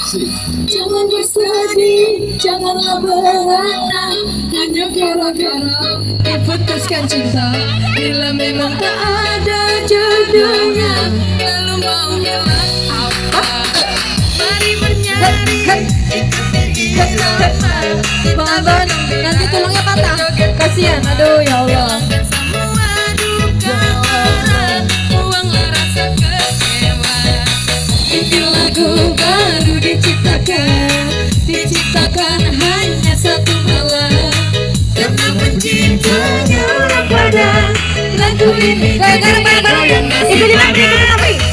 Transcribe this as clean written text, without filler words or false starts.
Jangan bersedih, janganlah beranak, hanya gara-gara diputuskan cinta. Bila memang tak ada jodohnya, lalu mau bilang apa? Mari mencari Bang, nanti tulangnya patah. Kasihan, aduh ya Allah. Ini lagu baru diciptakan hanya satu malam. Tentang mencintanya orang pada lagu ini. Itu di mana?